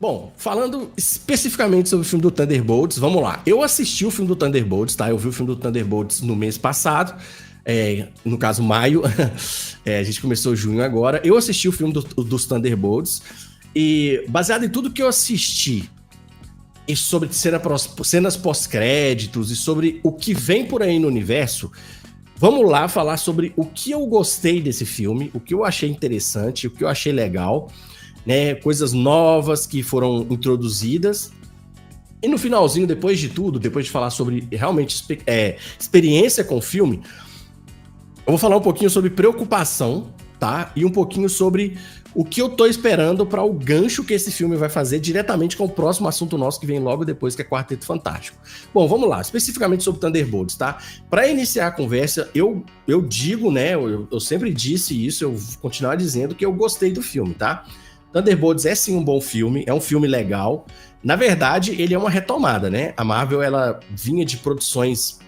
Bom, falando especificamente sobre o filme do Thunderbolts, vamos lá. Eu assisti o filme do Thunderbolts, tá? Eu vi o filme do Thunderbolts no mês passado, no caso, maio. A gente começou junho agora. Eu assisti o filme dos Thunderbolts e, baseado em tudo que eu assisti, e sobre cenas pós-créditos e sobre o que vem por aí no universo, vamos lá falar sobre o que eu gostei desse filme, o que eu achei interessante, o que eu achei legal, né? Coisas novas que foram introduzidas. E no finalzinho, depois de tudo, depois de falar sobre realmente experiência com o filme, eu vou falar um pouquinho sobre preocupação, tá? E um pouquinho sobre o que eu tô esperando para o gancho que esse filme vai fazer diretamente com o próximo assunto nosso que vem logo depois, que é Quarteto Fantástico. Bom, vamos lá, especificamente sobre Thunderbolts, tá? Para iniciar a conversa, eu digo, né, eu sempre disse isso, eu vou continuar dizendo que eu gostei do filme, tá? Thunderbolts é sim um bom filme, é um filme legal. Na verdade, ele é uma retomada, né? A Marvel, ela vinha de produções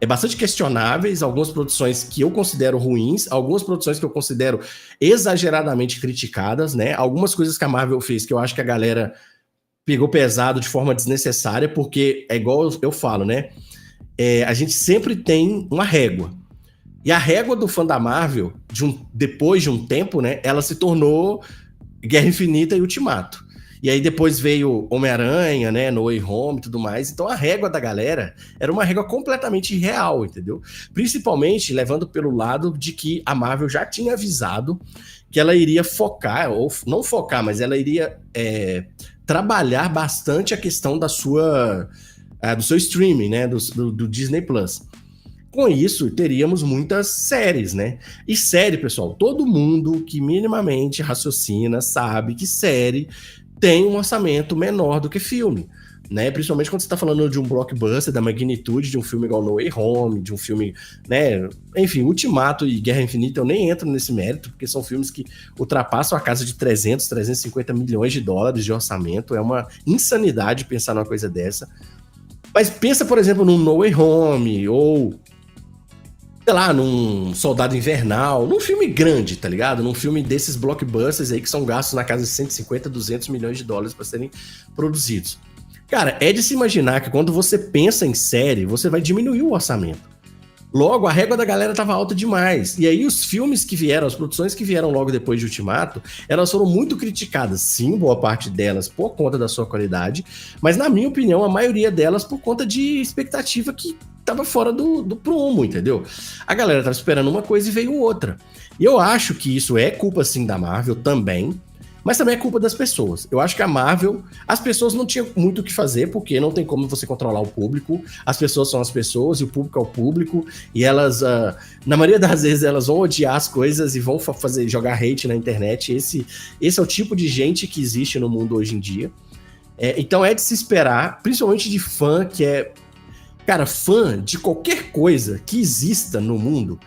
bastante questionáveis, algumas produções que eu considero ruins, algumas produções que eu considero exageradamente criticadas, né? Algumas coisas que a Marvel fez que eu acho que a galera pegou pesado de forma desnecessária, porque é igual eu falo, né? A gente sempre tem uma régua. E a régua do fã da Marvel, depois de um tempo, né? Ela se tornou Guerra Infinita e Ultimato. E aí depois veio Homem-Aranha, né, No Way Home e tudo mais. Então a régua da galera era uma régua completamente irreal, entendeu? Principalmente levando pelo lado de que a Marvel já tinha avisado que ela iria focar, ou não focar, mas ela iria trabalhar bastante a questão do seu streaming, né, do Disney Plus. Com isso, teríamos muitas séries, né? E série, pessoal, todo mundo que minimamente raciocina sabe que série tem um orçamento menor do que filme, né? Principalmente quando você tá falando de um blockbuster da magnitude de um filme igual No Way Home, de um filme, né? Enfim, Ultimato e Guerra Infinita eu nem entro nesse mérito, porque são filmes que ultrapassam a casa de 350 milhões de dólares de orçamento. É uma insanidade pensar numa coisa dessa. Mas pensa, por exemplo, num No Way Home, ou sei lá, num Soldado Invernal, num filme grande, tá ligado? Num filme desses blockbusters aí que são gastos na casa de 150, 200 milhões de dólares para serem produzidos. Cara, é de se imaginar que quando você pensa em série, você vai diminuir o orçamento. Logo, a régua da galera tava alta demais. E aí os filmes que vieram, as produções que vieram logo depois de Ultimato, elas foram muito criticadas. Sim, boa parte delas por conta da sua qualidade, mas na minha opinião, a maioria delas por conta de expectativa que tava fora do prumo, entendeu? A galera tava esperando uma coisa e veio outra. E eu acho que isso é culpa, sim, da Marvel também, mas também é culpa das pessoas. Eu acho que a Marvel, as pessoas não tinham muito o que fazer, porque não tem como você controlar o público, as pessoas são as pessoas e o público é o público, e elas, na maioria das vezes, elas vão odiar as coisas e vão jogar hate na internet. Esse é o tipo de gente que existe no mundo hoje em dia. Então é de se esperar, principalmente de fã que é... Cara, fã de qualquer coisa que exista no mundo,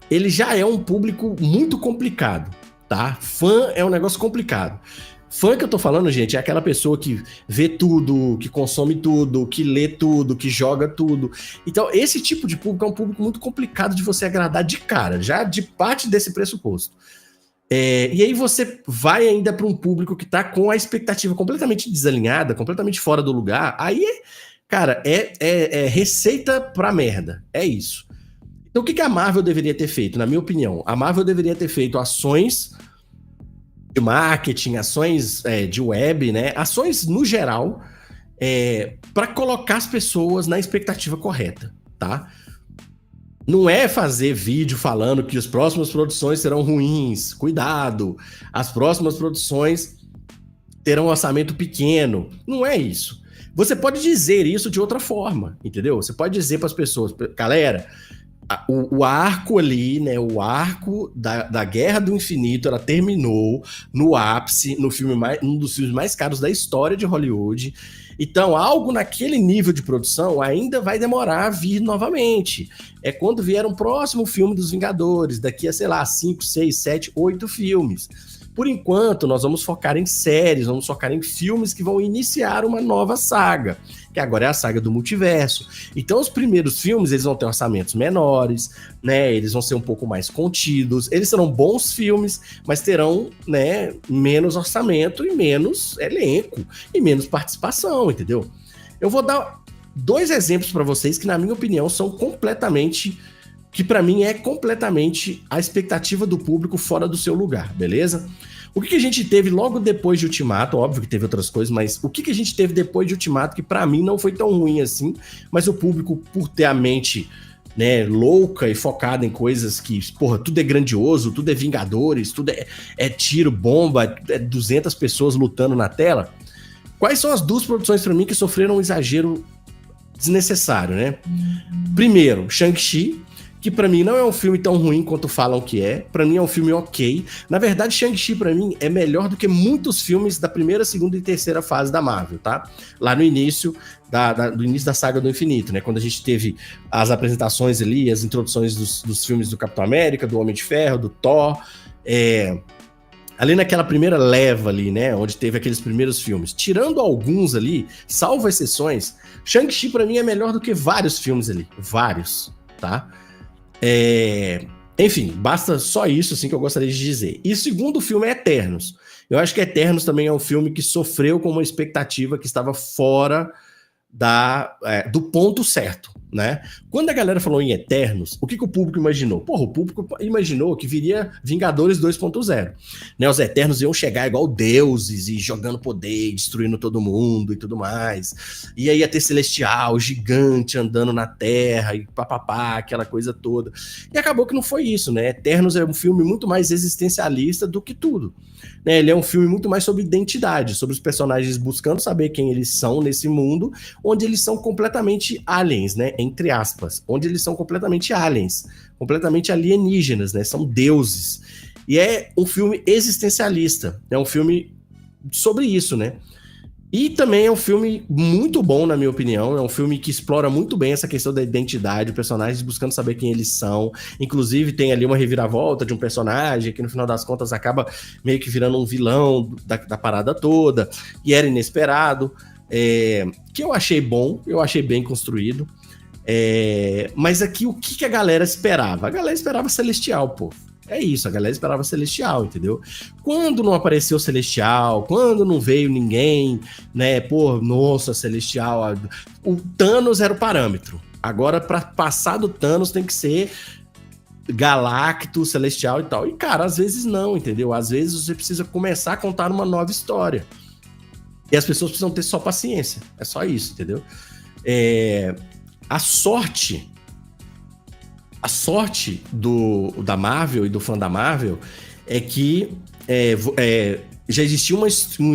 ele já é um público muito complicado, tá? Fã é um negócio complicado. Fã que eu tô falando, gente, é aquela pessoa que vê tudo, que consome tudo, que lê tudo, que joga tudo. Então, esse tipo de público é um público muito complicado de você agradar de cara, já de parte desse pressuposto. E aí você vai ainda para um público que tá com a expectativa completamente desalinhada, completamente fora do lugar, aí cara, é receita pra merda. É isso. Então, o que a Marvel deveria ter feito, na minha opinião? A Marvel deveria ter feito ações de marketing, ações de web, né? Ações no geral, para colocar as pessoas na expectativa correta, tá? Não é fazer vídeo falando que as próximas produções serão ruins. Cuidado! As próximas produções terão um orçamento pequeno. Não é isso. Você pode dizer isso de outra forma, entendeu? Você pode dizer para as pessoas, galera, o arco ali, né? O arco da Guerra do Infinito, ela terminou no ápice, um dos filmes mais caros da história de Hollywood. Então, algo naquele nível de produção ainda vai demorar a vir novamente. É quando vier um próximo filme dos Vingadores, daqui a, sei lá, 5, 6, 7, 8 filmes. Por enquanto, nós vamos focar em séries, vamos focar em filmes que vão iniciar uma nova saga, que agora é a saga do multiverso. Então, os primeiros filmes, eles vão ter orçamentos menores, né? Eles vão ser um pouco mais contidos. Eles serão bons filmes, mas terão, né, menos orçamento e menos elenco e menos participação, entendeu? Eu vou dar 2 exemplos para vocês que, na minha opinião, são completamente... que para mim é completamente a expectativa do público fora do seu lugar, beleza? O que a gente teve logo depois de Ultimato, óbvio que teve outras coisas, mas o que a gente teve depois de Ultimato que para mim não foi tão ruim assim, mas o público, por ter a mente, né, louca e focada em coisas que, porra, tudo é grandioso, tudo é Vingadores, tudo é tiro, bomba, é 200 pessoas lutando na tela. Quais são as 2 produções para mim que sofreram um exagero desnecessário, né? Primeiro, Shang-Chi, que pra mim não é um filme tão ruim quanto falam que é. Pra mim é um filme ok. Na verdade, Shang-Chi pra mim é melhor do que muitos filmes da primeira, segunda e terceira fase da Marvel, tá? Lá no início do início da saga do infinito, né? Quando a gente teve as apresentações ali, as introduções dos filmes do Capitão América, do Homem de Ferro, do Thor, ali naquela primeira leva ali, né, onde teve aqueles primeiros filmes, tirando alguns ali, salvo exceções, Shang-Chi pra mim é melhor do que vários filmes ali, vários, tá? Enfim, basta só isso assim que eu gostaria de dizer. E o segundo filme é Eternos. Eu acho que Eternos também é um filme que sofreu com uma expectativa que estava fora do ponto certo, né? Quando a galera falou em Eternos, o que o público imaginou? Porra, o público imaginou que viria Vingadores 2.0, né? Os Eternos iam chegar igual deuses e jogando poder, destruindo todo mundo e tudo mais. E aí ia ter Celestial, gigante, andando na Terra e papapá, aquela coisa toda. E acabou que não foi isso, né? Eternos é um filme muito mais existencialista do que tudo, né? Ele é um filme muito mais sobre identidade, sobre os personagens buscando saber quem eles são nesse mundo, onde eles são completamente aliens, né? Entre aspas. Onde eles são completamente aliens, completamente alienígenas, né? São deuses. E é um filme existencialista. É um filme sobre isso, né? E também é um filme muito bom, na minha opinião. É um filme que explora muito bem essa questão da identidade, personagens buscando saber quem eles são. Inclusive, tem ali uma reviravolta de um personagem que, no final das contas, acaba meio que virando um vilão da parada toda. E era inesperado. Que eu achei bom, eu achei bem construído. Mas aqui, o que a galera esperava? A galera esperava Celestial, pô. É isso, a galera esperava Celestial, entendeu? Quando não apareceu Celestial, quando não veio ninguém, né? Pô, nossa, Celestial. O Thanos era o parâmetro. Agora, pra passar do Thanos, tem que ser Galactus, Celestial e tal. E, cara, às vezes não, entendeu? Às vezes você precisa começar a contar uma nova história. E as pessoas precisam ter só paciência. É só isso, entendeu? A sorte da Marvel e do fã da Marvel é que já existia uma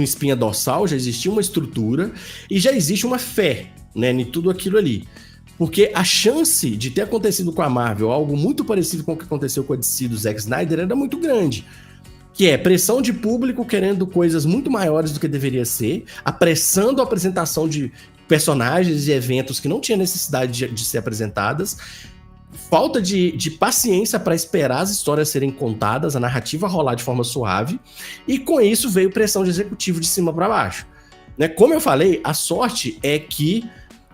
espinha dorsal, já existia uma estrutura e já existe uma fé, né, em tudo aquilo ali. Porque a chance de ter acontecido com a Marvel algo muito parecido com o que aconteceu com a DC do Zack Snyder era muito grande. Que é pressão de público querendo coisas muito maiores do que deveria ser, apressando a apresentação de personagens e eventos que não tinha necessidade de ser apresentadas, falta de paciência para esperar as histórias serem contadas, a narrativa rolar de forma suave, e com isso veio pressão de executivo de cima para baixo, né? Como eu falei, a sorte é que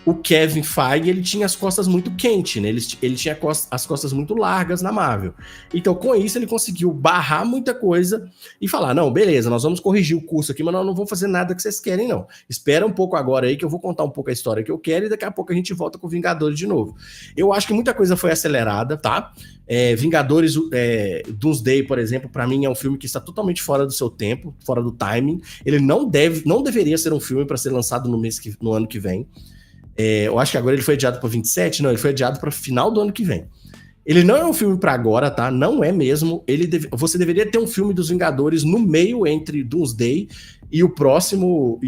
o Kevin Feige, ele tinha as costas muito quentes, né? Ele tinha as costas muito largas na Marvel. Então, com isso, ele conseguiu barrar muita coisa e falar, não, beleza, nós vamos corrigir o curso aqui, mas nós não vamos fazer nada que vocês querem, não. Espera um pouco agora aí, que eu vou contar um pouco a história que eu quero e daqui a pouco a gente volta com Vingadores de novo. Eu acho que muita coisa foi acelerada, tá? Vingadores Doomsday, por exemplo, pra mim é um filme que está totalmente fora do seu tempo, fora do timing. Ele não deveria ser um filme para ser lançado no ano que vem. Eu acho que agora ele foi adiado para 27, não, ele foi adiado para final do ano que vem. Ele não é um filme para agora, tá? Não é mesmo. Você deveria ter um filme dos Vingadores no meio entre Doomsday e o próximo,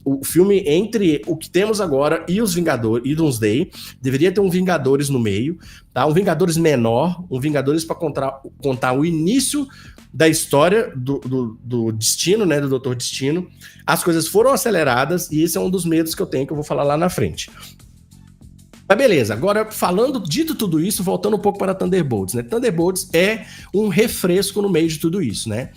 o filme entre o que temos agora e os Vingadores e Doomsday. Deveria ter um Vingadores no meio, tá? Um Vingadores menor, um Vingadores para contar o início da história do Destino, né, do Doutor Destino. As coisas foram aceleradas e esse é um dos medos que eu tenho, que eu vou falar lá na frente. Mas beleza, agora dito tudo isso, voltando um pouco para Thunderbolts, né? Thunderbolts é um refresco no meio de tudo isso, né?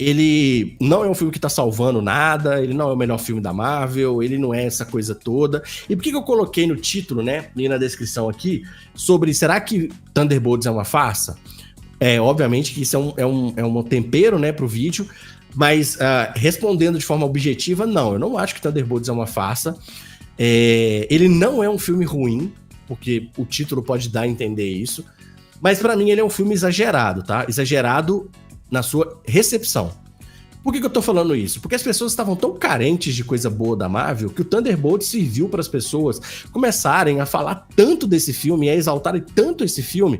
ele não é um filme que tá salvando nada, ele não é o melhor filme da Marvel, ele não é essa coisa toda. E por que eu coloquei no título, né, e na descrição aqui, sobre será que Thunderbolts é uma farsa? Obviamente que isso é um tempero, né, pro vídeo, mas respondendo de forma objetiva, não, eu não acho que Thunderbolts é uma farsa. Ele não é um filme ruim, porque o título pode dar a entender isso, mas pra mim ele é um filme exagerado, tá? Exagerado na sua recepção. Por que eu tô falando isso? Porque as pessoas estavam tão carentes de coisa boa da Marvel que o Thunderbolts serviu para as pessoas começarem a falar tanto desse filme e a exaltarem tanto esse filme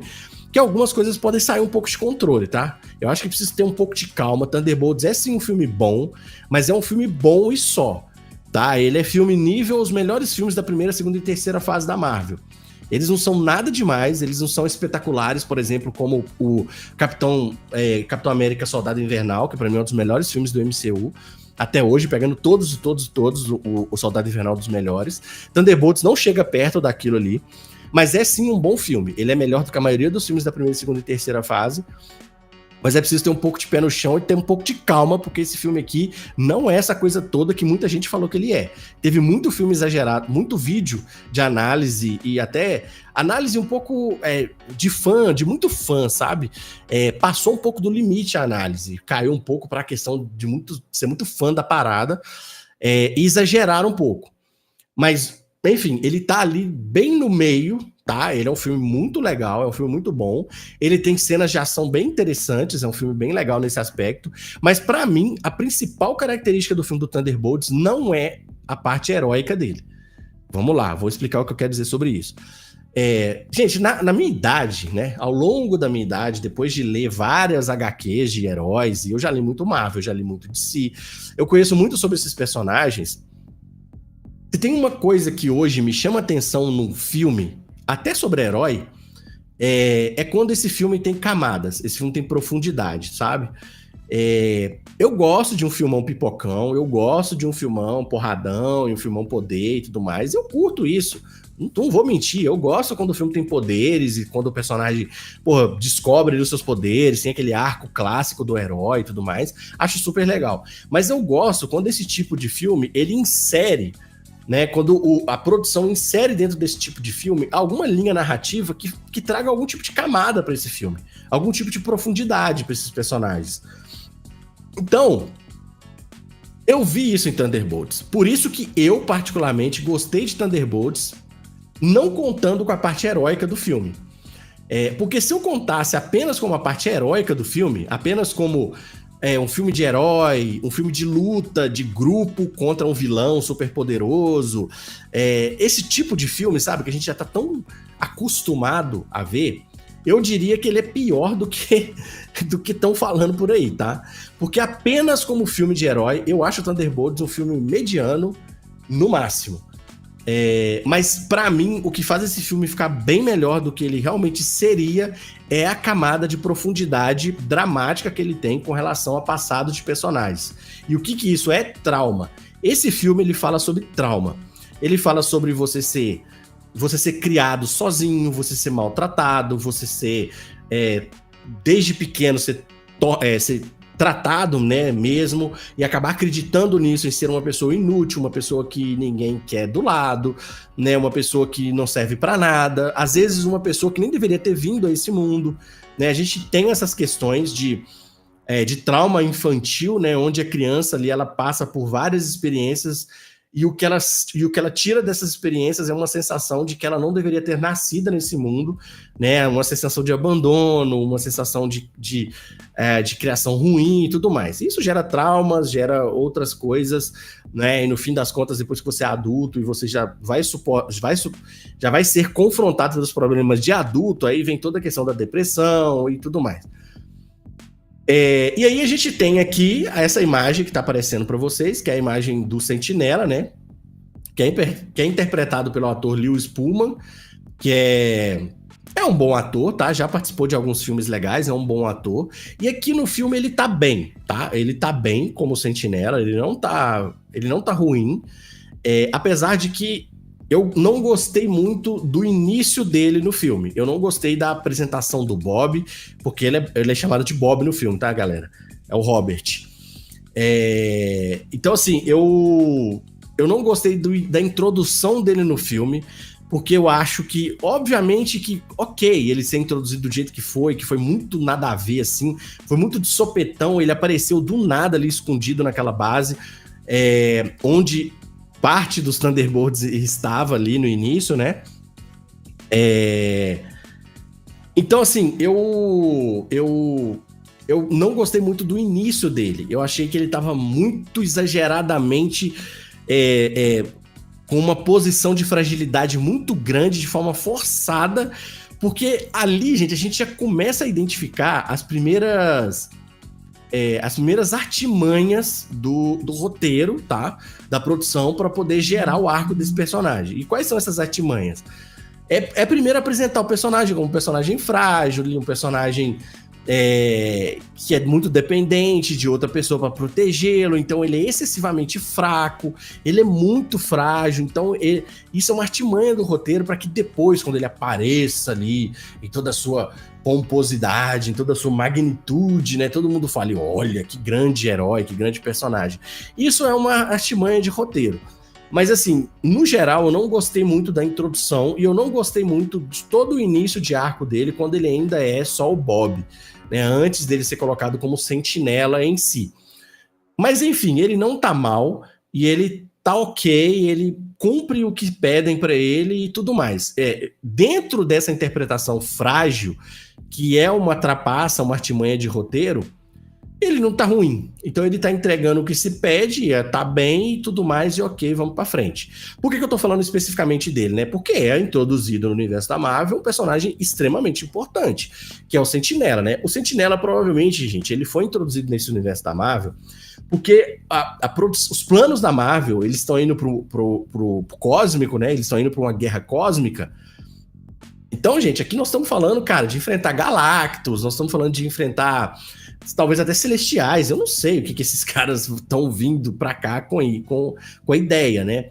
que algumas coisas podem sair um pouco de controle, tá? Eu acho que precisa ter um pouco de calma. Thunderbolts é sim um filme bom, mas é um filme bom e só, tá? Ele é filme nível os melhores filmes da primeira, segunda e terceira fase da Marvel. Eles não são nada demais, eles não são espetaculares, por exemplo, como o Capitão América Soldado Invernal, que pra mim é um dos melhores filmes do MCU, até hoje, pegando todos, o Soldado Invernal dos melhores. Thunderbolts não chega perto daquilo ali, mas é sim um bom filme. Ele é melhor do que a maioria dos filmes da primeira, segunda e terceira fase, mas é preciso ter um pouco de pé no chão e ter um pouco de calma, porque esse filme aqui não é essa coisa toda que muita gente falou que ele é. Teve muito filme exagerado, muito vídeo de análise e até análise um pouco de muito fã, sabe? Passou um pouco do limite a análise, caiu um pouco para a questão de ser muito fã da parada e exageraram um pouco. Mas, enfim, ele tá ali bem no meio, tá? Ele é um filme muito legal, é um filme muito bom. Ele tem cenas de ação bem interessantes, é um filme bem legal nesse aspecto. Mas, pra mim, a principal característica do filme do Thunderbolts não é a parte heróica dele. Vamos lá, vou explicar o que eu quero dizer sobre isso. Gente, na minha idade, né? Ao longo da minha idade, depois de ler várias HQs de heróis, e eu já li muito Marvel, eu já li muito DC, eu conheço muito sobre esses personagens. Se tem uma coisa que hoje me chama atenção num filme, até sobre herói, é quando esse filme tem camadas, esse filme tem profundidade, sabe? Eu gosto de um filmão pipocão, eu gosto de um filmão porradão, e um filmão poder e tudo mais, eu curto isso, não vou mentir, eu gosto quando o filme tem poderes e quando o personagem, descobre os seus poderes, tem aquele arco clássico do herói e tudo mais, acho super legal. Mas eu gosto quando esse tipo de filme, ele insere, né, quando a produção insere dentro desse tipo de filme alguma linha narrativa que traga algum tipo de camada para esse filme, algum tipo de profundidade para esses personagens. Então, eu vi isso em Thunderbolts. Por isso que eu, particularmente, gostei de Thunderbolts, não contando com a parte heróica do filme. Porque se eu contasse apenas com a parte heróica do filme, apenas como um filme de herói, um filme de luta, de grupo contra um vilão super poderoso. Esse tipo de filme, sabe, que a gente já tá tão acostumado a ver, eu diria que ele é pior do que estão falando por aí, tá? Porque apenas como filme de herói, eu acho o Thunderbolts um filme mediano, no máximo. Mas pra mim, o que faz esse filme ficar bem melhor do que ele realmente seria é a camada de profundidade dramática que ele tem com relação ao passado de personagens. E o que isso é? Trauma. Esse filme, ele fala sobre trauma. Ele fala sobre você ser criado sozinho, você ser maltratado, você ser, desde pequeno, ser tratado, né, mesmo, e acabar acreditando nisso, em ser uma pessoa inútil, uma pessoa que ninguém quer do lado, né, uma pessoa que não serve pra nada, às vezes uma pessoa que nem deveria ter vindo a esse mundo, né, a gente tem essas questões de trauma infantil, né, onde a criança ali, ela passa por várias experiências e o que ela tira dessas experiências é uma sensação de que ela não deveria ter nascido nesse mundo, né? Uma sensação de abandono, uma sensação de criação ruim e tudo mais. Isso gera traumas, gera outras coisas, né? E no fim das contas, depois que você é adulto e você já vai ser confrontado pelos problemas de adulto, aí vem toda a questão da depressão e tudo mais. E aí a gente tem aqui essa imagem que está aparecendo para vocês, que é a imagem do Sentinela, né? Que é interpretado pelo ator Lewis Pullman, que é um bom ator, tá? Já participou de alguns filmes legais, é um bom ator. E aqui no filme ele tá bem, tá? Ele tá bem como Sentinela, ele não tá ruim. Apesar de que eu não gostei muito do início dele no filme. Eu não gostei da apresentação do Bob, porque ele é chamado de Bob no filme, tá, galera? É o Robert. Então, assim, eu não gostei da introdução dele no filme, porque eu acho que, obviamente, que, ok, ele ser introduzido do jeito que foi muito nada a ver, assim, foi muito de sopetão, ele apareceu do nada ali escondido naquela base, onde parte dos Thunderbolts estava ali no início, né? Então, assim, eu não gostei muito do início dele. Eu achei que ele estava muito exageradamente com uma posição de fragilidade muito grande, de forma forçada, porque ali, gente, a gente já começa a identificar as primeiras artimanhas do roteiro, tá? Da produção, para poder gerar o arco desse personagem. E quais são essas artimanhas? Primeiro apresentar o personagem como um personagem frágil, um personagem que é muito dependente de outra pessoa para protegê-lo, então ele é excessivamente fraco, ele é muito frágil, então isso é uma artimanha do roteiro para que depois, quando ele apareça ali em toda a sua pomposidade, em toda a sua magnitude, né, todo mundo fale, olha, que grande herói, que grande personagem. Isso é uma artimanha de roteiro. Mas assim, no geral, eu não gostei muito da introdução e eu não gostei muito de todo o início de arco dele, quando ele ainda é só o Bob, né, antes dele ser colocado como sentinela em si. Mas enfim, ele não tá mal e ele tá ok, ele cumpre o que pedem para ele e tudo mais. Dentro dessa interpretação frágil, que é uma trapaça, uma artimanha de roteiro, ele não tá ruim. Então ele tá entregando o que se pede, tá bem e tudo mais, e ok, vamos pra frente. Por que eu tô falando especificamente dele, né? Porque é introduzido no universo da Marvel um personagem extremamente importante, que é o Sentinela, né? O Sentinela, provavelmente, gente, ele foi introduzido nesse universo da Marvel porque os planos da Marvel, eles estão indo pro cósmico, né? Eles estão indo pra uma guerra cósmica. Então, gente, aqui nós estamos falando, cara, de enfrentar Galactus, nós estamos falando de enfrentar talvez até celestiais, eu não sei o que esses caras estão vindo pra cá com a ideia, né?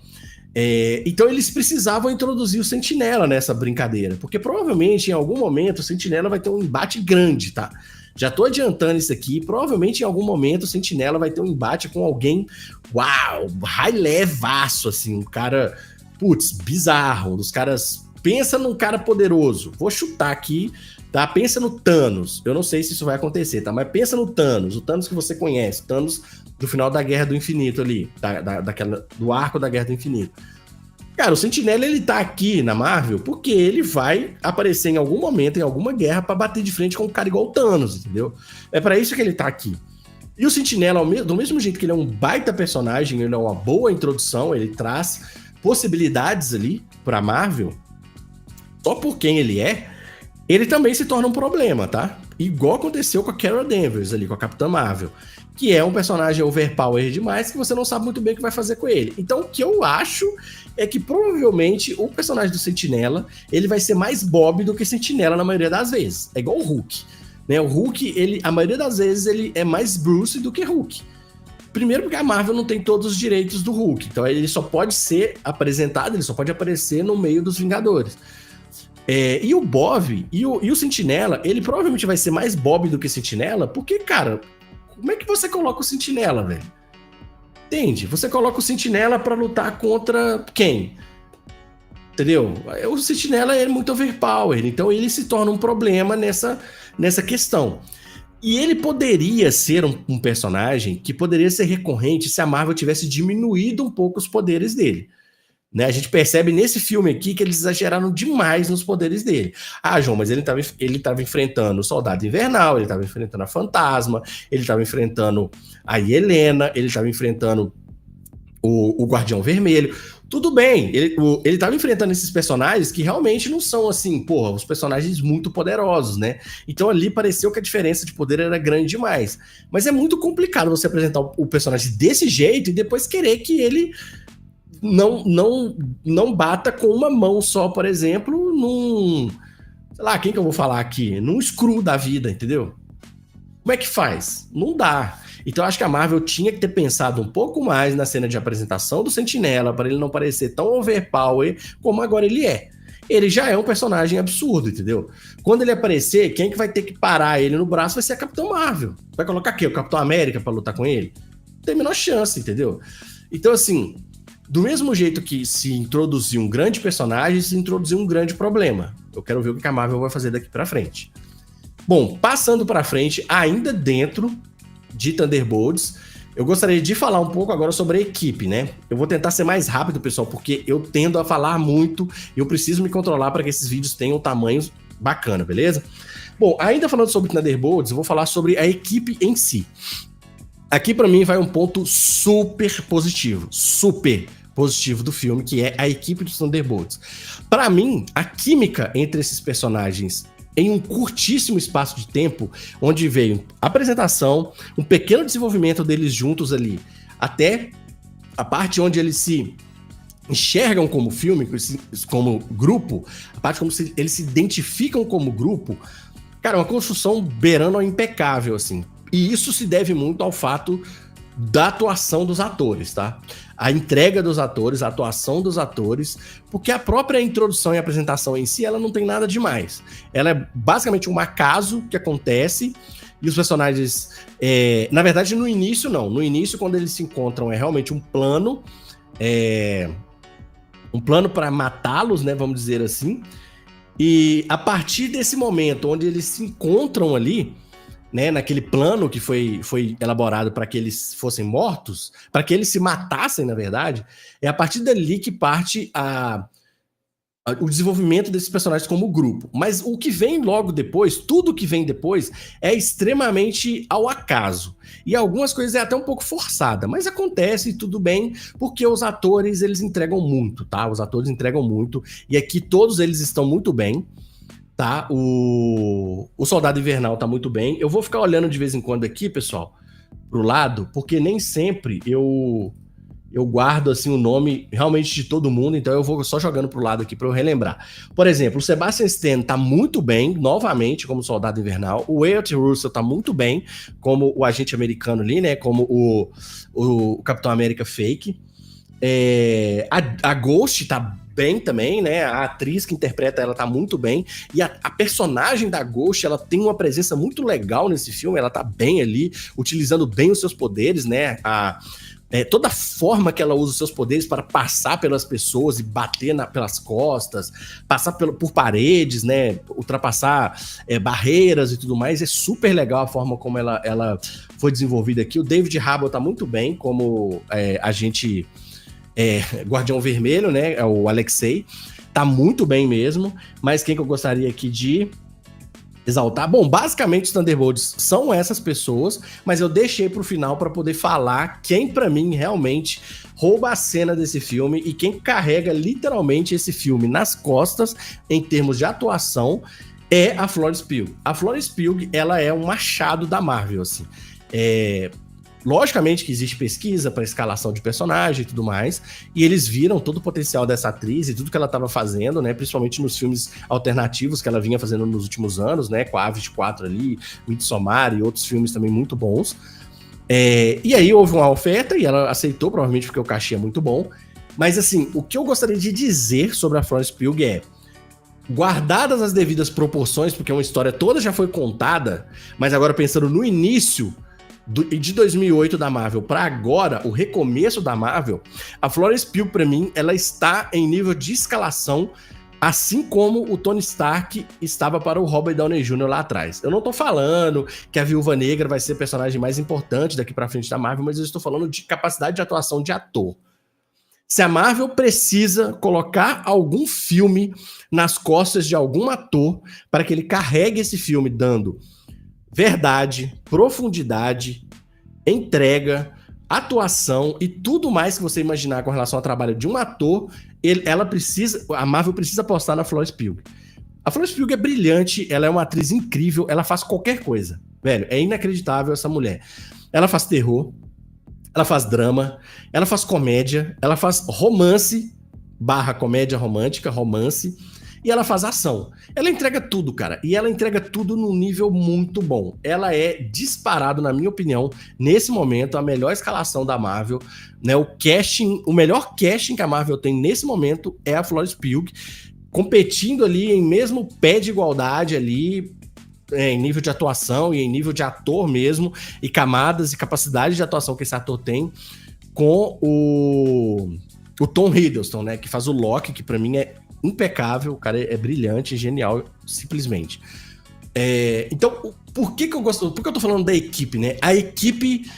Então eles precisavam introduzir o Sentinela nessa brincadeira, porque provavelmente em algum momento o Sentinela vai ter um embate grande, tá? Já tô adiantando isso aqui, provavelmente em algum momento o Sentinela vai ter um embate com alguém, uau, high levaço, assim, um cara, putz, bizarro, um dos caras, pensa num cara poderoso, vou chutar aqui, tá? Pensa no Thanos. Eu não sei se isso vai acontecer, tá? Mas pensa no Thanos, o Thanos que você conhece, o Thanos do final da Guerra do Infinito ali, do arco da Guerra do Infinito. Cara, o Sentinela, ele tá aqui na Marvel porque ele vai aparecer em algum momento, em alguma guerra, pra bater de frente com um cara igual o Thanos, entendeu? É pra isso que ele tá aqui. E o Sentinela, do mesmo jeito que ele é um baita personagem, ele é uma boa introdução, ele traz possibilidades ali pra Marvel, só por quem ele também se torna um problema, tá? Igual aconteceu com a Carol Danvers ali, com a Capitã Marvel, que é um personagem overpower demais que você não sabe muito bem o que vai fazer com ele. Então, o que eu acho é que provavelmente o personagem do Sentinela, ele vai ser mais Bob do que Sentinela na maioria das vezes. É igual o Hulk, né? O Hulk, a maioria das vezes, ele é mais Bruce do que Hulk. Primeiro porque a Marvel não tem todos os direitos do Hulk, então ele só pode ser apresentado, ele só pode aparecer no meio dos Vingadores. E o Bob e o Sentinela, ele provavelmente vai ser mais Bob do que Sentinela, porque, cara, como é que você coloca o Sentinela, velho? Entende? Você coloca o Sentinela pra lutar contra quem? Entendeu? O Sentinela é muito overpower, então ele se torna um problema nessa questão. E ele poderia ser um personagem que poderia ser recorrente se a Marvel tivesse diminuído um pouco os poderes dele. Né, a gente percebe nesse filme aqui que eles exageraram demais nos poderes dele. Ah, João, mas ele estava enfrentando o Soldado Invernal, ele estava enfrentando a Fantasma, ele estava enfrentando a Helena, ele estava enfrentando o Guardião Vermelho. Tudo bem, ele estava enfrentando esses personagens que realmente não são assim, porra, os personagens muito poderosos, né? Então ali pareceu que a diferença de poder era grande demais. Mas é muito complicado você apresentar o personagem desse jeito e depois querer que ele não bata com uma mão só, por exemplo, sei lá, quem que eu vou falar aqui? Num Skrull da vida, entendeu? Como é que faz? Não dá. Então eu acho que a Marvel tinha que ter pensado um pouco mais na cena de apresentação do Sentinela, para ele não parecer tão overpower como agora ele é. Ele já é um personagem absurdo, entendeu? Quando ele aparecer, quem que vai ter que parar ele no braço vai ser a Capitã Marvel. Vai colocar quê? O Capitão América para lutar com ele? tem a menor chance, entendeu? Então, assim, do mesmo jeito que se introduziu um grande personagem, se introduziu um grande problema. Eu quero ver o que a Marvel vai fazer daqui pra frente. Bom, passando pra frente, ainda dentro de Thunderbolts, eu gostaria de falar um pouco agora sobre a equipe, né? Eu vou tentar ser mais rápido, pessoal, porque eu tendo a falar muito e eu preciso me controlar para que esses vídeos tenham tamanhos bacana, beleza? Bom, ainda falando sobre Thunderbolts, eu vou falar sobre a equipe em si. Aqui para mim vai um ponto super positivo do filme, que é a equipe dos Thunderbolts. Para mim, a química entre esses personagens em um curtíssimo espaço de tempo, onde veio apresentação, um pequeno desenvolvimento deles juntos ali, até a parte onde eles se enxergam como filme, como grupo, a parte como eles se identificam como grupo, cara, uma construção beirando ao impecável, assim. E isso se deve muito ao fato da atuação dos atores, tá? A entrega dos atores, a atuação dos atores, porque a própria introdução e apresentação em si, ela não tem nada demais. Ela é basicamente um acaso que acontece e os personagens... na verdade, no início, não. No início, quando eles se encontram, é realmente um plano para matá-los, né? Vamos dizer assim. E a partir desse momento, onde eles se encontram ali, né, naquele plano que foi elaborado para que eles fossem mortos, para que eles se matassem, na verdade, é a partir dali que parte o desenvolvimento desses personagens como grupo. Mas o que vem logo depois, tudo que vem depois, é extremamente ao acaso. E algumas coisas é até um pouco forçada, mas acontece, tudo bem, porque os atores, eles entregam muito, tá? Os atores entregam muito, e aqui todos eles estão muito bem. Tá? O Soldado Invernal tá muito bem. Eu vou ficar olhando de vez em quando aqui, pessoal, pro lado, porque nem sempre eu guardo assim o nome realmente de todo mundo, então eu vou só jogando pro lado aqui para eu relembrar. Por exemplo, o Sebastian Stan tá muito bem, novamente, como Soldado Invernal. O Wyatt Russell tá muito bem, como o agente americano ali, né? Como o Capitão América fake. A Ghost tá bem também, né? A atriz que interpreta ela tá muito bem. E a personagem da Ghost, ela tem uma presença muito legal nesse filme. Ela tá bem ali, utilizando bem os seus poderes, né? Toda a forma que ela usa os seus poderes para passar pelas pessoas e bater pelas costas, passar por paredes, né? Ultrapassar barreiras e tudo mais. É super legal a forma como ela foi desenvolvida aqui. O David Harbour tá muito bem como agente... Guardião Vermelho, né? O Alexei. Tá muito bem mesmo. Mas quem que eu gostaria aqui de exaltar? Bom, basicamente os Thunderbolts são essas pessoas, mas eu deixei pro final para poder falar quem para mim realmente rouba a cena desse filme e quem carrega literalmente esse filme nas costas em termos de atuação é a Florence Pugh. A Florence Pugh, ela é um machado da Marvel, assim. Logicamente que existe pesquisa para escalação de personagem e tudo mais, e eles viram todo o potencial dessa atriz e tudo que ela estava fazendo, né, principalmente nos filmes alternativos que ela vinha fazendo nos últimos anos, né, com a A24 ali, Midsommar e outros filmes também muito bons. E aí houve uma oferta e ela aceitou, provavelmente porque o cachê é muito bom, mas assim, o que eu gostaria de dizer sobre a Florence Pugh é, guardadas as devidas proporções, porque uma história toda já foi contada, mas agora pensando no início de 2008 da Marvel para agora, o recomeço da Marvel, a Florence Pugh, para mim, ela está em nível de escalação, assim como o Tony Stark estava para o Robert Downey Jr. lá atrás. Eu não tô falando que a Viúva Negra vai ser a personagem mais importante daqui para frente da Marvel, mas eu estou falando de capacidade de atuação de ator. Se a Marvel precisa colocar algum filme nas costas de algum ator para que ele carregue esse filme dando verdade, profundidade, entrega, atuação e tudo mais que você imaginar com relação ao trabalho de um ator, a Marvel precisa apostar na Florence Pugh. A Florence Pugh é brilhante, ela é uma atriz incrível, ela faz qualquer coisa. Velho, é inacreditável essa mulher. Ela faz terror, ela faz drama, ela faz comédia, ela faz romance / comédia romântica, romance, e ela faz ação. Ela entrega tudo, cara. E ela entrega tudo num nível muito bom. Ela é disparado, na minha opinião, nesse momento, a melhor escalação da Marvel, né? O melhor casting que a Marvel tem nesse momento é a Florence Pugh, competindo ali em mesmo pé de igualdade ali, em nível de atuação e em nível de ator mesmo, e camadas e capacidade de atuação que esse ator tem, com o Tom Hiddleston, né, que faz o Loki, que pra mim é impecável, o cara é brilhante, genial, simplesmente. Então, por que eu gosto? Por que eu tô falando da equipe, né? A equipe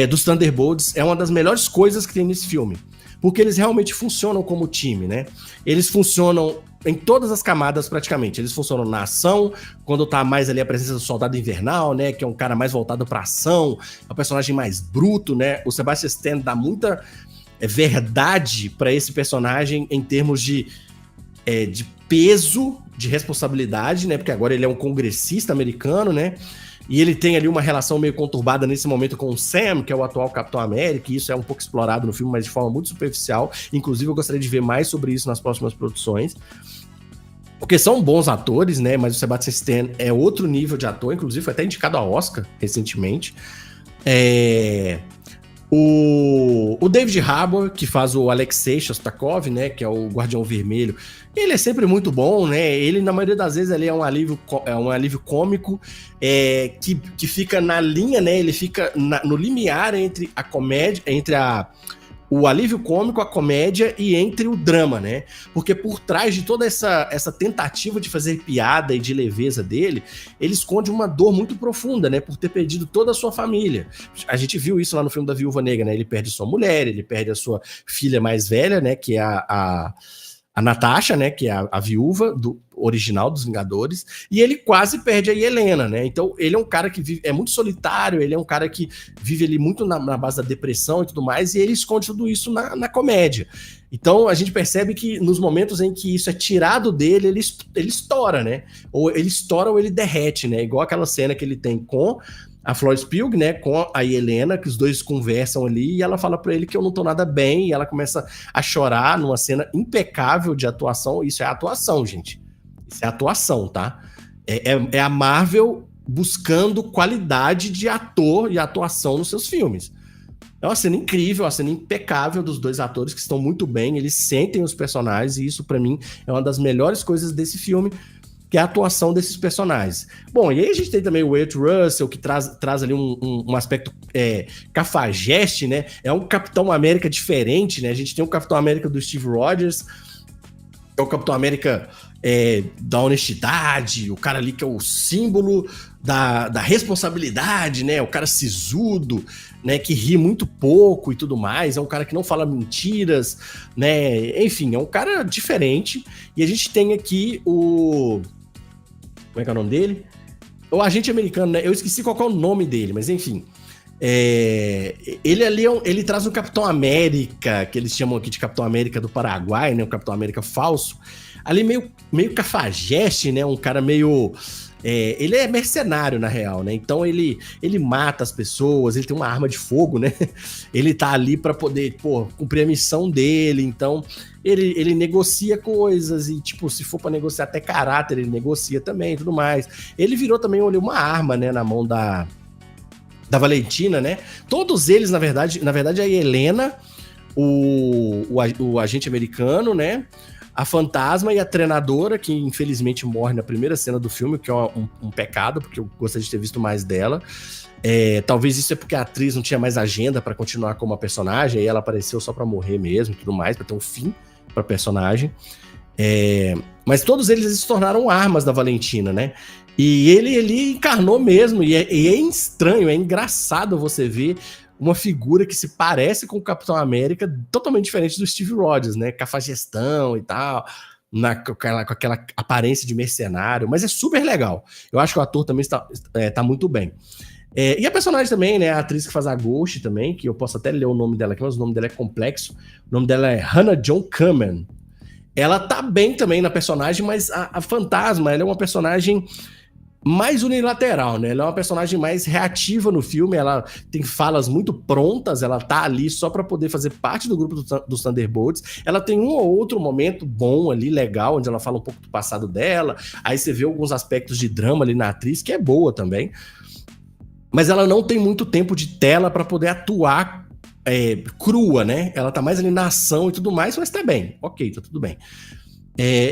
dos Thunderbolts é uma das melhores coisas que tem nesse filme, porque eles realmente funcionam como time, né? Eles funcionam em todas as camadas praticamente. Eles funcionam na ação, quando tá mais ali a presença do Soldado Invernal, né? Que é um cara mais voltado pra ação, é um personagem mais bruto, né? O Sebastian Stan dá muita verdade pra esse personagem em termos de peso, de responsabilidade, né? Porque agora ele é um congressista americano, né? E ele tem ali uma relação meio conturbada nesse momento com o Sam, que é o atual Capitão América, e isso é um pouco explorado no filme, mas de forma muito superficial. Inclusive, eu gostaria de ver mais sobre isso nas próximas produções. Porque são bons atores, né? Mas o Sebastian Stan é outro nível de ator, inclusive foi até indicado a Oscar recentemente. O David Harbour, que faz o Alexei Shostakov, né, que é o Guardião Vermelho, ele é sempre muito bom, né? Ele, na maioria das vezes, ele é um alívio cômico, que fica na linha, né? Ele fica no limiar entre a comédia, entre o alívio cômico, a comédia e entre o drama, né? Porque por trás de toda essa tentativa de fazer piada e de leveza dele, ele esconde uma dor muito profunda, né? Por ter perdido toda a sua família. A gente viu isso lá no filme da Viúva Negra, né? Ele perde sua mulher, ele perde a sua filha mais velha, né? Que é a Natasha, né, que é a viúva do original dos Vingadores, e ele quase perde a Helena, né? Então ele é um cara que é muito solitário, ele é um cara que vive ali muito na base da depressão e tudo mais, e ele esconde tudo isso na comédia. Então a gente percebe que nos momentos em que isso é tirado dele, ele estoura, né? Ou ele estoura ou ele derrete, né? Igual aquela cena que ele tem com a Florence Pugh, né, com a Helena, que os dois conversam ali, e ela fala pra ele que eu não tô nada bem, e ela começa a chorar numa cena impecável de atuação. Isso é atuação, gente. Isso é atuação, tá? É a Marvel buscando qualidade de ator e atuação nos seus filmes. É uma cena incrível, uma cena impecável dos dois atores que estão muito bem, eles sentem os personagens, e isso pra mim é uma das melhores coisas desse filme, que é a atuação desses personagens. Bom, e aí a gente tem também o Wyatt Russell, que traz ali um aspecto cafajeste, né? É um Capitão América diferente, né? A gente tem o Capitão América do Steve Rogers, é o Capitão América da honestidade, o cara ali que é o símbolo da responsabilidade, né? O cara sisudo, né? Que ri muito pouco e tudo mais. É um cara que não fala mentiras, né? Enfim, é um cara diferente. E a gente tem aqui o... Como é que é o nome dele? O agente americano, né? Eu esqueci qual é o nome dele, mas enfim. Ele ali ele traz um Capitão América, que eles chamam aqui de Capitão América do Paraguai, né? Um Capitão América falso. Ali meio cafajeste, né? Um cara meio... ele é mercenário, na real, né? Então ele mata as pessoas, ele tem uma arma de fogo, né? Ele tá ali pra poder, cumprir a missão dele. Então ele negocia coisas e, tipo, se for pra negociar até caráter, ele negocia também e tudo mais. Ele virou também uma arma, né? Na mão da Valentina, né? Todos eles, na verdade a Helena, o agente americano, né? A fantasma e a treinadora, que infelizmente morre na primeira cena do filme, que é um pecado, porque eu gostaria de ter visto mais dela. Talvez isso é porque a atriz não tinha mais agenda pra continuar como a personagem, aí ela apareceu só pra morrer mesmo e tudo mais, pra ter um fim pra personagem. Mas todos eles se tornaram armas da Valentina, né? E ele encarnou mesmo, e é estranho, é engraçado você ver uma figura que se parece com o Capitão América, totalmente diferente do Steve Rogers, né? Cafajestão e tal, com aquela aparência de mercenário, mas é super legal. Eu acho que o ator também tá muito bem. E a personagem também, né? A atriz que faz a Ghost também, que eu posso até ler o nome dela aqui, mas o nome dela é complexo. O nome dela é Hannah John Kamen. Ela tá bem também na personagem, mas a fantasma, ela é uma personagem mais unilateral, né? Ela é uma personagem mais reativa no filme, ela tem falas muito prontas, ela tá ali só pra poder fazer parte do grupo dos Thunderbolts. Ela tem um ou outro momento bom ali, legal, onde ela fala um pouco do passado dela, aí você vê alguns aspectos de drama ali na atriz, que é boa também. Mas ela não tem muito tempo de tela pra poder atuar crua, né? Ela tá mais ali na ação e tudo mais, mas tá bem, ok, tá tudo bem.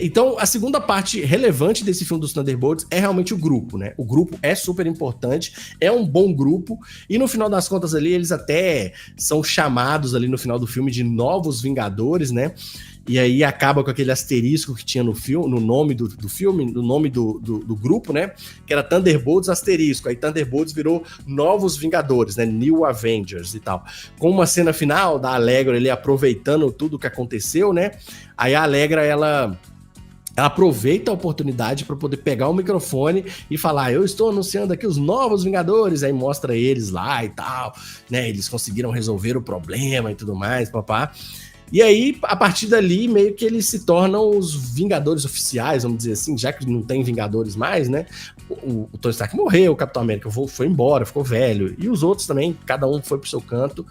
Então, a segunda parte relevante desse filme dos Thunderbolts é realmente o grupo, né? O grupo é super importante, é um bom grupo, e no final das contas ali, eles até são chamados ali no final do filme de Novos Vingadores, né? E aí acaba com aquele asterisco que tinha no filme, no nome do filme, no nome do grupo, né? Que era Thunderbolts asterisco. Aí Thunderbolts virou Novos Vingadores, né? New Avengers e tal. Com uma cena final da Allegra, ele aproveitando tudo que aconteceu, né? Aí a Allegra, ela aproveita a oportunidade para poder pegar o microfone e falar: eu estou anunciando aqui os Novos Vingadores. Aí mostra eles lá e tal, né? Eles conseguiram resolver o problema e tudo mais, papá. E aí, a partir dali, meio que eles se tornam os Vingadores oficiais, vamos dizer assim, já que não tem Vingadores mais, né? O Tony Stark morreu, o Capitão América foi embora, ficou velho. E os outros também, cada um foi pro seu canto.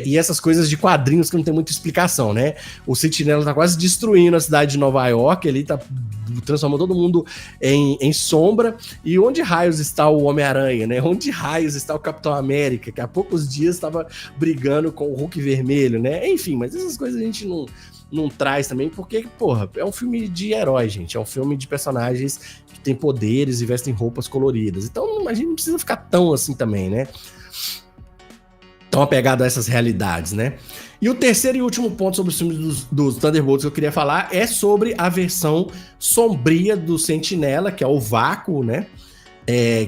E essas coisas de quadrinhos que não tem muita explicação, né? O Sentinela tá quase destruindo a cidade de Nova York, ele tá transformando todo mundo em sombra. E onde raios está o Homem-Aranha, né? Onde raios está o Capitão América, que há poucos dias estava brigando com o Hulk vermelho, né? Enfim, mas essas coisas a gente não traz também, porque, porra, é um filme de herói, gente. É um filme de personagens que têm poderes e vestem roupas coloridas. Então a gente não precisa ficar tão assim também, né? Tão apegado a essas realidades, né? E o terceiro e último ponto sobre os filmes dos Thunderbolts que eu queria falar é sobre a versão sombria do Sentinela, que é o Vácuo, né?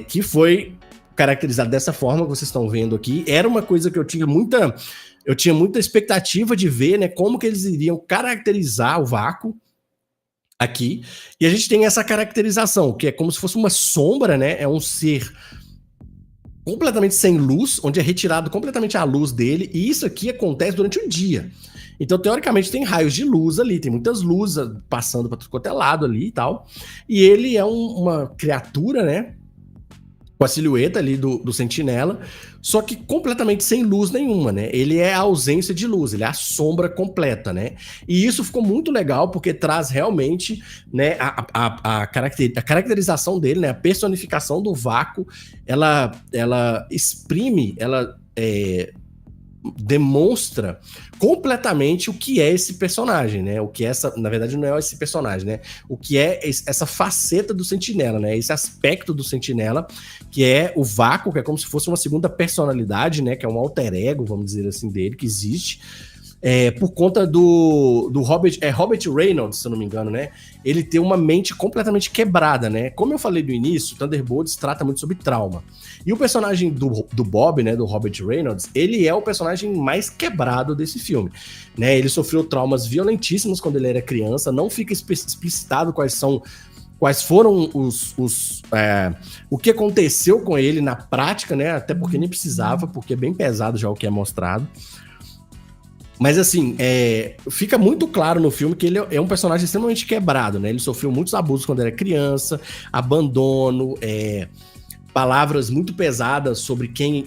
Que foi caracterizado dessa forma que vocês estão vendo aqui. Era uma coisa que eu tinha muita expectativa de ver, né? Como que eles iriam caracterizar o Vácuo aqui. E a gente tem essa caracterização, que é como se fosse uma sombra, né? É um ser completamente sem luz, onde é retirado completamente a luz dele, e isso aqui acontece durante o dia. Então, teoricamente, tem raios de luz ali, tem muitas luzes passando para tudo quanto é lado ali e tal. E ele é uma criatura, né? Com a silhueta ali do Sentinela, só que completamente sem luz nenhuma, né? Ele é a ausência de luz, ele é a sombra completa, né? E isso ficou muito legal, porque traz realmente, né, a caracterização dele, né? A personificação do Vácuo, ela exprime, ela demonstra completamente o que é esse personagem, né? O que é essa, na verdade, não é esse personagem, né? O que é essa faceta do Sentinela, né? Esse aspecto do Sentinela, que é o Vácuo, que é como se fosse uma segunda personalidade, né? Que é um alter ego, vamos dizer assim, dele, que existe. Por conta do Robert Reynolds, se eu não me engano, né? Ele tem uma mente completamente quebrada, né? Como eu falei no início, Thunderbolts trata muito sobre trauma. E o personagem do Bob, né, do Robert Reynolds, ele é o personagem mais quebrado desse filme, né? Ele sofreu traumas violentíssimos quando ele era criança, não fica explicitado quais foram o que aconteceu com ele na prática, né? Até porque nem precisava, porque é bem pesado já o que é mostrado. Mas assim, fica muito claro no filme que ele é um personagem extremamente quebrado, né? Ele sofreu muitos abusos quando era criança, abandono, palavras muito pesadas sobre que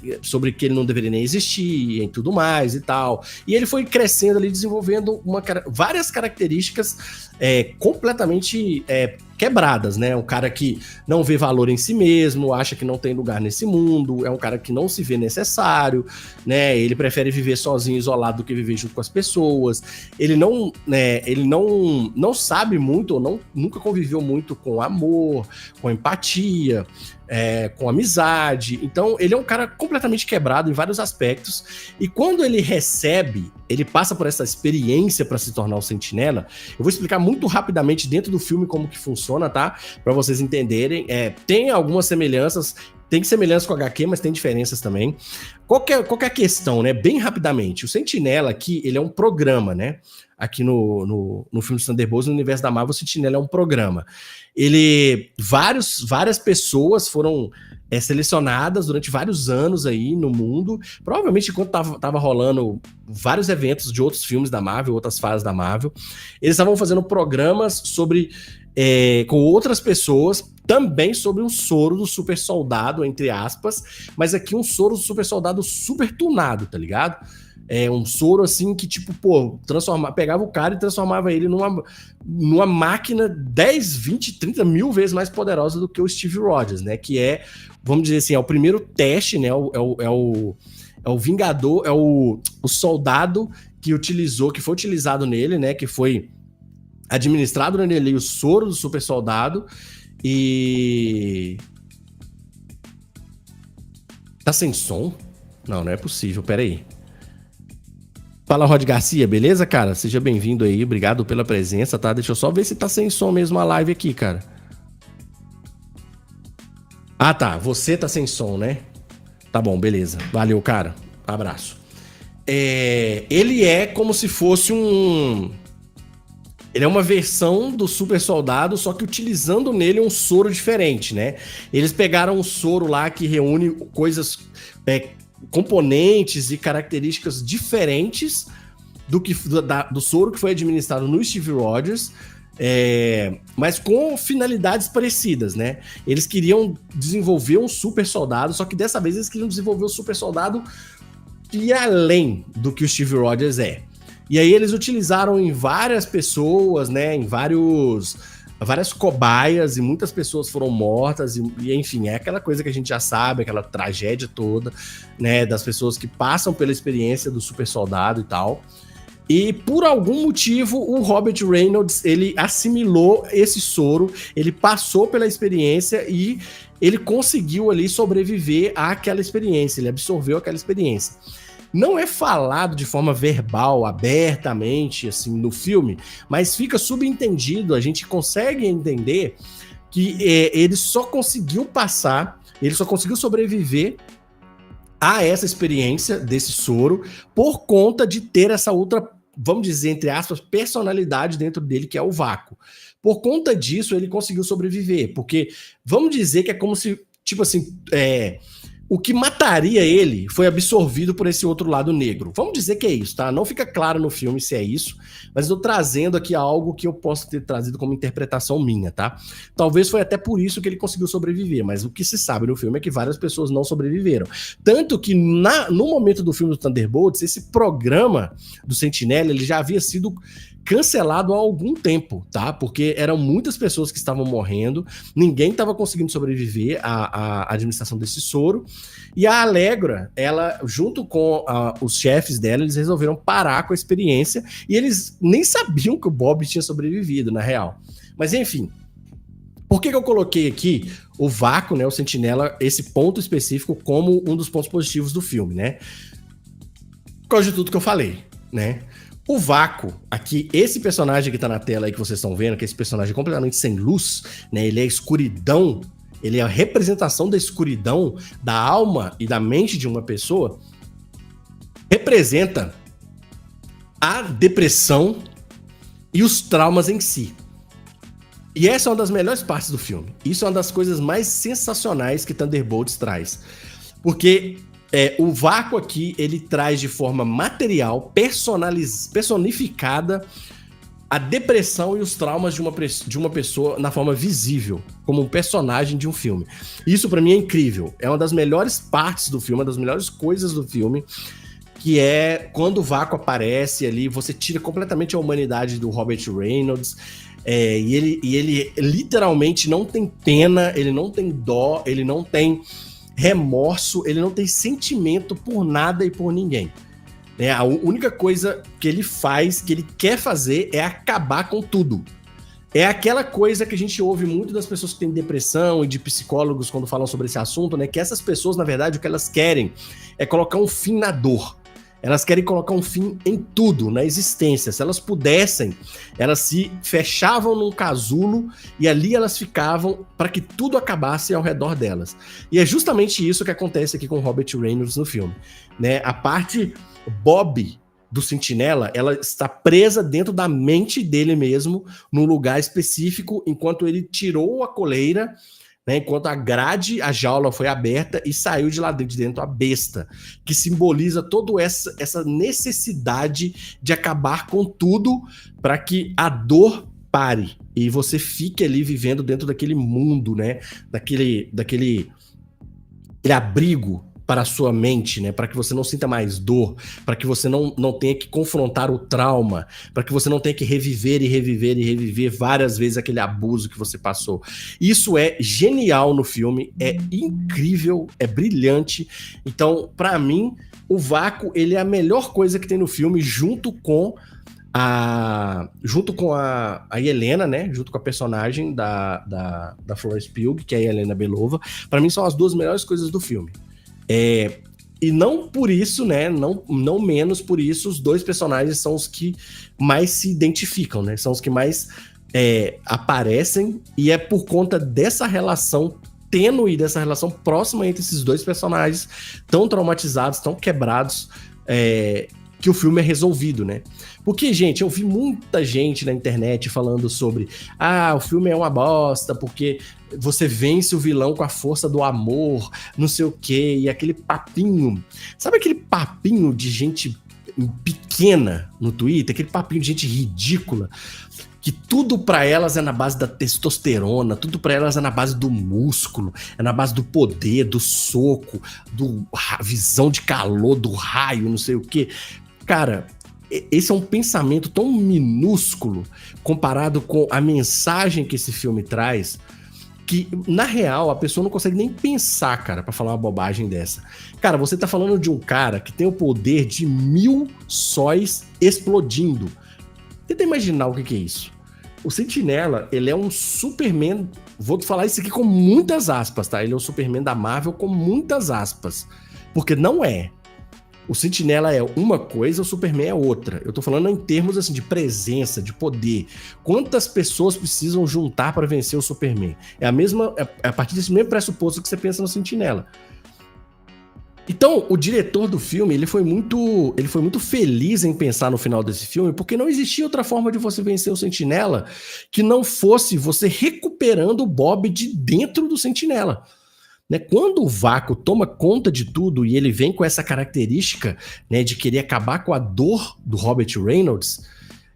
ele não deveria nem existir e tudo mais e tal. E ele foi crescendo ali, desenvolvendo várias características completamente quebradas, né? Um cara que não vê valor em si mesmo, acha que não tem lugar nesse mundo, é um cara que não se vê necessário, né? Ele prefere viver sozinho, isolado, do que viver junto com as pessoas. Ele não sabe muito, ou nunca conviveu muito com amor, com empatia, com amizade. Então, ele é um cara completamente quebrado em vários aspectos. E quando ele passa por essa experiência para se tornar o Sentinela. Eu vou explicar muito rapidamente dentro do filme como que funciona, tá? Para vocês entenderem. Tem algumas semelhanças, tem semelhanças com o HQ, mas tem diferenças também. Qual que é a questão, né? Bem rapidamente. O Sentinela aqui, ele é um programa, né? Aqui no filme dos Thunderbolts, no universo da Marvel, o Sentinela é um programa. Várias pessoas foram selecionadas durante vários anos aí no mundo, provavelmente enquanto tava rolando vários eventos de outros filmes da Marvel, outras fases da Marvel, eles estavam fazendo programas com outras pessoas, também sobre um soro do super soldado, entre aspas, mas aqui um soro do super soldado super tunado, tá ligado? Um soro assim que, tipo, pegava o cara e transformava ele numa máquina 10, 20, 30 mil vezes mais poderosa do que o Steve Rogers, né? Que vamos dizer assim, é o primeiro teste, né? É o Vingador, é o soldado que foi utilizado nele, né? Que foi administrado nele o soro do super soldado e... Tá sem som? Não é possível, peraí. Fala, Rod Garcia, beleza, cara? Seja bem-vindo aí, obrigado pela presença, tá? Deixa eu só ver se tá sem som mesmo a live aqui, cara. Ah, tá, você tá sem som, né? Tá bom, beleza. Valeu, cara. Abraço. Ele é como se fosse um... Ele é uma versão do super soldado, só que utilizando nele um soro diferente, né? Eles pegaram um soro lá que reúne coisas... componentes e características diferentes do soro que foi administrado no Steve Rogers, mas com finalidades parecidas, né? Eles queriam desenvolver um super soldado, só que dessa vez eles queriam desenvolver um super soldado e além do que o Steve Rogers é. E aí eles utilizaram em várias pessoas, né? Em várias cobaias, e muitas pessoas foram mortas, e enfim, é aquela coisa que a gente já sabe, aquela tragédia toda, né, das pessoas que passam pela experiência do super soldado e tal. E por algum motivo, o Robert Reynolds, ele assimilou esse soro, ele passou pela experiência e ele conseguiu ali sobreviver àquela experiência, ele absorveu aquela experiência. Não é falado de forma verbal, abertamente, assim, no filme, mas fica subentendido, a gente consegue entender que ele só conseguiu sobreviver a essa experiência desse soro por conta de ter essa outra, vamos dizer, entre aspas, personalidade dentro dele, que é o vácuo. Por conta disso, ele conseguiu sobreviver, porque vamos dizer que é como se, tipo assim, o que mataria ele foi absorvido por esse outro lado negro. Vamos dizer que é isso, tá? Não fica claro no filme se é isso, mas eu tô trazendo aqui algo que eu posso ter trazido como interpretação minha, tá? Talvez foi até por isso que ele conseguiu sobreviver, mas o que se sabe no filme é que várias pessoas não sobreviveram. Tanto que no momento do filme do Thunderbolts, esse programa do Sentinela, ele já havia sido cancelado há algum tempo, tá? Porque eram muitas pessoas que estavam morrendo, ninguém estava conseguindo sobreviver à administração desse soro, e a Allegra, ela, junto com os chefes dela, eles resolveram parar com a experiência, e eles nem sabiam que o Bob tinha sobrevivido, na real. Mas enfim, por que eu coloquei aqui o vácuo, né, o Sentinela, esse ponto específico, como um dos pontos positivos do filme, né? Por causa de tudo que eu falei, né? O vácuo, aqui, esse personagem que tá na tela aí que vocês estão vendo, que é esse personagem completamente sem luz, né? Ele é a escuridão, ele é a representação da escuridão, da alma e da mente de uma pessoa, representa a depressão e os traumas em si. E essa é uma das melhores partes do filme. Isso é uma das coisas mais sensacionais que Thunderbolts traz. Porque o vácuo aqui, ele traz de forma material, personificada, a depressão e os traumas de uma pessoa na forma visível, como um personagem de um filme. Isso pra mim é incrível. É uma das melhores partes do filme, uma das melhores coisas do filme, que é quando o vácuo aparece ali, você tira completamente a humanidade do Robert Reynolds, e ele literalmente não tem pena, ele não tem dó, ele não tem remorso, ele não tem sentimento por nada e por ninguém. A única coisa que ele faz, que ele quer fazer, é acabar com tudo. É aquela coisa que a gente ouve muito das pessoas que têm depressão e de psicólogos quando falam sobre esse assunto, né? Que essas pessoas, na verdade, o que elas querem é colocar um fim na dor. Elas querem colocar um fim em tudo, na existência. Se elas pudessem, elas se fechavam num casulo e ali elas ficavam para que tudo acabasse ao redor delas. E é justamente isso que acontece aqui com Robert Reynolds no filme, né? A parte Bob do Sentinela, ela está presa dentro da mente dele mesmo, num lugar específico, enquanto ele tirou a coleira, né, enquanto a jaula foi aberta e saiu de lá de dentro a besta, que simboliza toda essa necessidade de acabar com tudo para que a dor pare e você fique ali vivendo dentro daquele mundo, né, daquele abrigo para a sua mente, né, para que você não sinta mais dor, para que você não tenha que confrontar o trauma, para que você não tenha que reviver e reviver e reviver várias vezes aquele abuso que você passou. Isso é genial no filme, é incrível, é brilhante. Então, para mim, o vácuo, ele é a melhor coisa que tem no filme, junto com junto com a Helena, né? Junto com a personagem da Florence Pugh, que é a Helena Belova, para mim são as duas melhores coisas do filme. E não por isso, né? Não menos por isso, os dois personagens são os que mais se identificam, né? São os que mais aparecem, e é por conta dessa relação tênue, dessa relação próxima entre esses dois personagens, tão traumatizados, tão quebrados, que o filme é resolvido, né? Porque, gente, eu vi muita gente na internet falando sobre o filme é uma bosta, porque você vence o vilão com a força do amor, não sei o quê, e aquele papinho. Sabe aquele papinho de gente pequena no Twitter? Aquele papinho de gente ridícula, que tudo pra elas é na base da testosterona, tudo pra elas é na base do músculo, é na base do poder, do soco, visão de calor, do raio, não sei o quê. Cara, esse é um pensamento tão minúsculo comparado com a mensagem que esse filme traz, que, na real, a pessoa não consegue nem pensar, cara, pra falar uma bobagem dessa. Cara, você tá falando de um cara que tem o poder de 1000 sóis explodindo. Tenta imaginar o que é isso. O Sentinela, ele é um Superman, vou falar isso aqui com muitas aspas, tá? Ele é um Superman da Marvel com muitas aspas, porque não é. O Sentinela é uma coisa, o Superman é outra. Eu tô falando em termos assim de presença, de poder. Quantas pessoas precisam juntar para vencer o Superman? É a partir desse mesmo pressuposto que você pensa no Sentinela. Então, o diretor do filme, ele foi muito feliz em pensar no final desse filme, porque não existia outra forma de você vencer o Sentinela que não fosse você recuperando o Bob de dentro do Sentinela. Né? Quando o vácuo toma conta de tudo e ele vem com essa característica, né, de querer acabar com a dor do Robert Reynolds,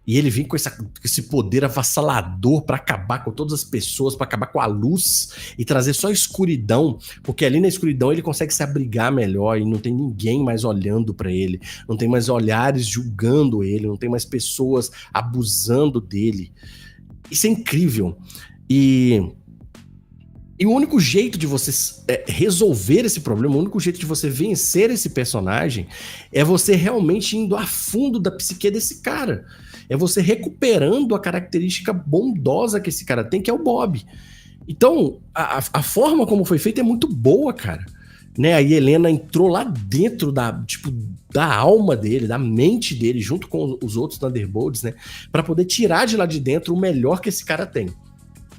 e ele vem com esse poder avassalador para acabar com todas as pessoas, para acabar com a luz e trazer só escuridão, porque ali na escuridão ele consegue se abrigar melhor e não tem ninguém mais olhando para ele, não tem mais olhares julgando ele, não tem mais pessoas abusando dele. Isso é incrível. E o único jeito de você resolver esse problema, o único jeito de você vencer esse personagem é você realmente indo a fundo da psique desse cara. É você recuperando a característica bondosa que esse cara tem, que é o Bob. Então, a forma como foi feita é muito boa, cara. Né? A Helena entrou lá dentro da alma dele, da mente dele, junto com os outros Thunderbolts, né? Pra poder tirar de lá de dentro o melhor que esse cara tem,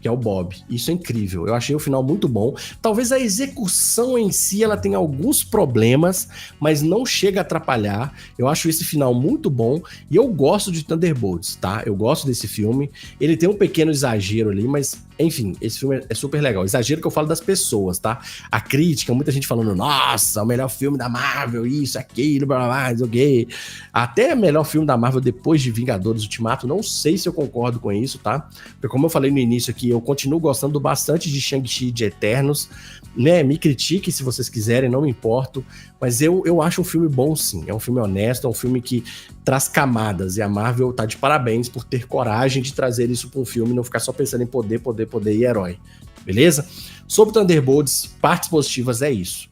que é o Bob. Isso é incrível. Eu achei o final muito bom. Talvez a execução em si ela tenha alguns problemas, mas não chega a atrapalhar. Eu acho esse final muito bom e eu gosto de Thunderbolts, tá? Eu gosto desse filme. Ele tem um pequeno exagero ali, mas enfim, esse filme é super legal. Exagero que eu falo das pessoas, tá? A crítica, muita gente falando, nossa, o melhor filme da Marvel, isso, aquilo, blá, blá, blá, ok. Até o melhor filme da Marvel depois de Vingadores Ultimato, não sei se eu concordo com isso, tá? Porque como eu falei no início aqui, eu continuo gostando bastante de Shang-Chi, de Eternos, né? Me critique se vocês quiserem, não me importo, mas eu acho um filme bom sim, é um filme honesto, é um filme que traz camadas, e a Marvel tá de parabéns por ter coragem de trazer isso para um filme e não ficar só pensando em poder e herói, beleza? Sobre Thunderbolts, partes positivas é isso.